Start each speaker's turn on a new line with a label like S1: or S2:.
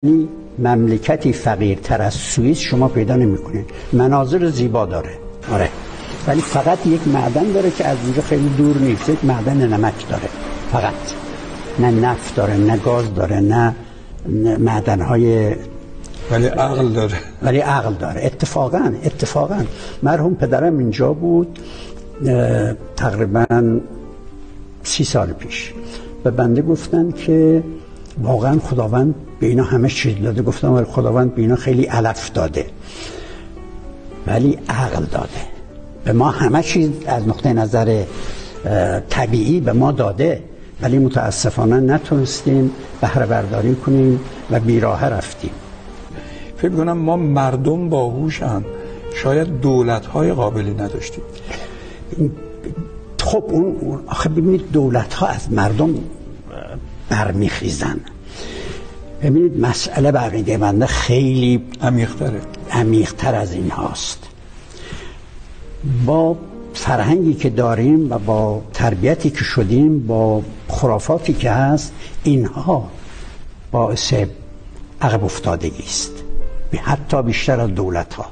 S1: این مملکتی فقیرتر از سوئیس شما پیدا نمی‌کنید. مناظر زیبا داره، آره، ولی فقط یک معدن داره که از اونجا خیلی دور نیست، یک معدن نمک داره فقط. نه نفت داره، نه گاز داره، نه معدن‌های،
S2: ولی عقل داره. اتفاقاً
S1: مرحوم پدرم اینجا بود تقریباً 30 سال پیش. به بنده گفتن که واقعا خداوند به اینا همه چیز داده. گفتم ولی خداوند به اینا خیلی علف داده ولی عقل داده. به ما همه چیز از نقطه نظر طبیعی به ما داده ولی متاسفانه نتونستیم بهره برداری کنیم و بیراه رفتیم.
S2: فکر کنم ما مردم باهوشن، شاید دولت‌های قابلی نداشتیم.
S1: خب اون آخه ببینید دولت‌ها از مردم برمیخیزن. ببینید مسئله به عقیده بنده خیلی عمیق‌تر از این هاست. با فرهنگی که داریم و با تربیتی که شدیم، با خرافاتی که هست، اینها باعث عقب افتادگی است، حتی بیشتر از دولت‌ها.